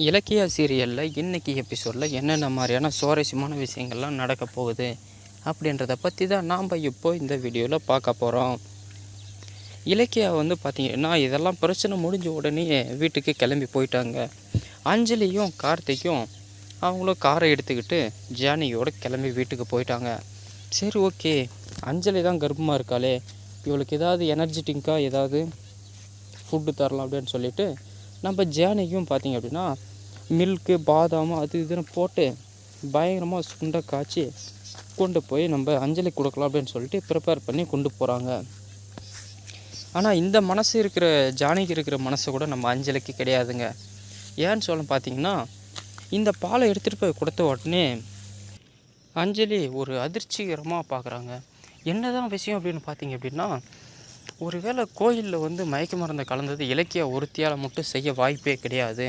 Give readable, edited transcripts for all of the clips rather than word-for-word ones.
இலக்கிய சீரியலில் இன்றைக்கி எபிசோடில் என்னென்ன மாதிரியான சுவாரஸ்யமான விஷயங்கள்லாம் நடக்க போகுது அப்படின்றத பற்றி தான் நாம் இப்போ இந்த வீடியோவில் பார்க்க போகிறோம். இலக்கியா வந்து பார்த்திங்கன்னா இதெல்லாம் பிரச்சனை முடிஞ்ச உடனே வீட்டுக்கு கிளம்பி போயிட்டாங்க. அஞ்சலியும் கார்த்திக்கும் அவங்களும் காரை எடுத்துக்கிட்டு ஜானகியோட கிளம்பி வீட்டுக்கு போயிட்டாங்க. சரி, ஓகே, அஞ்சலி தான் கர்ப்பமாக இருக்காளே, இவளுக்கு ஏதாவது எனர்ஜெட்டிக்காக ஏதாவது ஃபுட்டு தரலாம் அப்படின்னு சொல்லிட்டு நம்ம ஜானகியும் பார்த்திங்க அப்படின்னா மில்க்கு பாதாம் அது இதுன்னு போட்டு பயங்கரமாக சுண்டை காய்ச்சி கொண்டு போய் நம்ம அஞ்சலி கொடுக்கலாம் அப்படின்னு சொல்லிட்டு ப்ரிப்பேர் பண்ணி கொண்டு போகிறாங்க. ஆனால் இந்த மனசு இருக்கிற ஜானகி இருக்கிற மனசு கூட நம்ம அஞ்சலிக்கு கிடையாதுங்க. ஏன்னு சொல்ல பார்த்தீங்கன்னா, இந்த பாலை எடுத்துகிட்டு போய் கொடுத்த உடனே அஞ்சலி ஒரு அதிர்ச்சிகரமாக பார்க்குறாங்க. என்ன தான் விஷயம் அப்படின்னு பார்த்தீங்க அப்படின்னா, ஒருவேளை கோயிலில் வந்து மயக்க மருந்து கலந்தது இலக்கிய ஒருத்தியால் மட்டும் செய்ய வாய்ப்பே கிடையாது,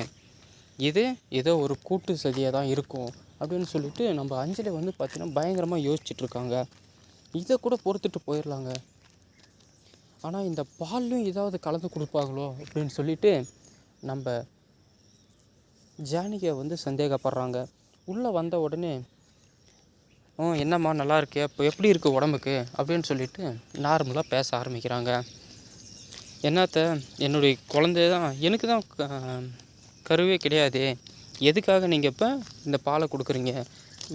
இது ஏதோ ஒரு கூட்டு சதியாக தான் இருக்கும் அப்படின்னு சொல்லிட்டு நம்ம அஞ்சலி வந்து பார்த்திங்கன்னா பயங்கரமாக யோசிச்சுட்ருக்காங்க. இதை கூட பொறுத்துட்டு போயிடலாங்க, ஆனால் இந்த பால்லையும் ஏதாவது கலந்து கொடுப்பாங்களோ அப்படின்னு சொல்லிட்டு நம்ம ஜானகியை வந்து சந்தேகப்படுறாங்க. உள்ளே வந்த உடனே என்னம்மா நல்லா இருக்கே, இப்போ எப்படி இருக்குது உடம்புக்கு அப்படின்னு சொல்லிட்டு நார்மலாக பேச ஆரம்பிக்கிறாங்க. என்னத்த, என்னுடைய குழந்தைய தான், எனக்கு தான் கருவே கிடையாது, எதுக்காக நீங்கள் இப்போ இந்த பாலை கொடுக்குறீங்க,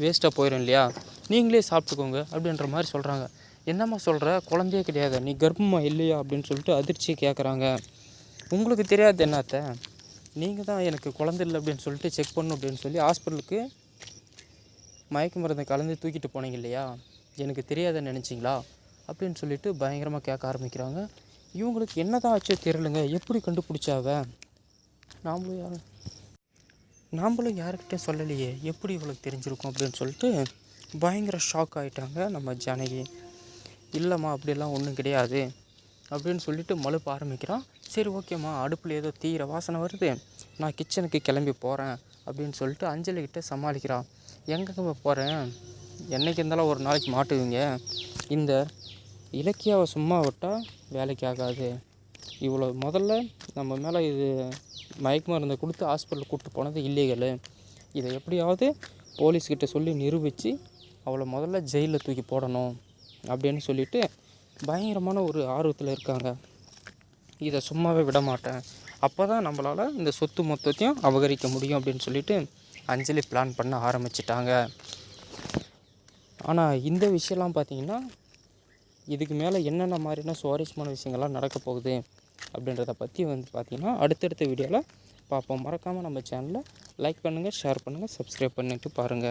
வேஸ்ட்டாக போயிடும் இல்லையா, நீங்களே சாப்பிட்டுக்கோங்க அப்படின்ற மாதிரி சொல்கிறாங்க. என்னம்மா சொல்கிற, குழந்தையே கிடையாது, நீ கர்ப்பமாக இல்லையா அப்படின்னு சொல்லிட்டு அதிர்ச்சி கேட்குறாங்க. உங்களுக்கு தெரியாது என்னத்த, நீங்கள் தான் எனக்கு குழந்தை இல்லை அப்படின்னு சொல்லிட்டு செக் பண்ணணும் அப்படின்னு சொல்லி ஹாஸ்பிட்டலுக்கு மயக்க மருந்தை கலந்து தூக்கிட்டு போனீங்க இல்லையா, எனக்கு தெரியாதுன்னு நினச்சிங்களா அப்படின்னு சொல்லிட்டு பயங்கரமாக கேட்க ஆரம்பிக்கிறாங்க. இவங்களுக்கு என்ன தான் ஆச்சோ தெரியலங்க, எப்படி கண்டுபிடிச்சாவ, நாம்பளும் யாருக்கிட்டையும் சொல்லலையே, எப்படி இவளுக்கு தெரிஞ்சிருக்கும் அப்படின்னு சொல்லிட்டு பயங்கர ஷாக் ஆகிட்டாங்க நம்ம ஜானகி. இல்லைம்மா அப்படிலாம் ஒன்றும் கிடையாது அப்படின்னு சொல்லிட்டு மழுப்ப ஆரம்பிக்கிறான். சரி, ஓகேம்மா, அடுப்பில் ஏதோ தீர வாசனை வருது, நான் கிச்சனுக்கு கிளம்பி போகிறேன் அப்படின்னு சொல்லிட்டு அஞ்சலிக்கிட்ட சமாளிக்கிறான். எங்கேங்க போகிறேன், என்றைக்கு இருந்தாலும் ஒரு நாளைக்கு மாட்டுவீங்க, இந்த இலக்கியாவை சும்மா விட்டால் வேலைக்கு ஆகாது, இவ்வளோ முதல்ல நம்ம மேலே இது மயக்க மருந்தை கொடுத்து ஹாஸ்பிட்டலுக்கு கூப்பிட்டு போனது இல்லீகலு, இதை எப்படியாவது போலீஸ்கிட்ட சொல்லி நிரூபித்து அவளை முதல்ல ஜெயிலில் தூக்கி போடணும் அப்படின்னு சொல்லிட்டு பயங்கரமான ஒரு ஆர்வத்தில் இருக்காங்க. இதை சும்மாவே விட மாட்டேன், அப்போ தான் நம்மளால் இந்த சொத்து மொத்தத்தையும் அபகரிக்க முடியும் அப்படின்னு சொல்லிட்டு அஞ்சலி பிளான் பண்ண ஆரம்பிச்சிட்டாங்க. ஆனால் இந்த விஷயம்லாம் பார்த்திங்கன்னா இதுக்கு மேலே என்னென்ன மாதிரியான சுவாரஸ்யமான விஷயங்கள்லாம் நடக்க போகுது அப்படின்றத பற்றி வந்து பார்த்திங்கன்னா அடுத்தடுத்த வீடியோவில் பார்ப்போம். மறக்காமல் நம்ம சேனலை லைக் பண்ணுங்கள், ஷேர் பண்ணுங்கள், சப்ஸ்கிரைப் பண்ணிவிட்டு பாருங்கள்.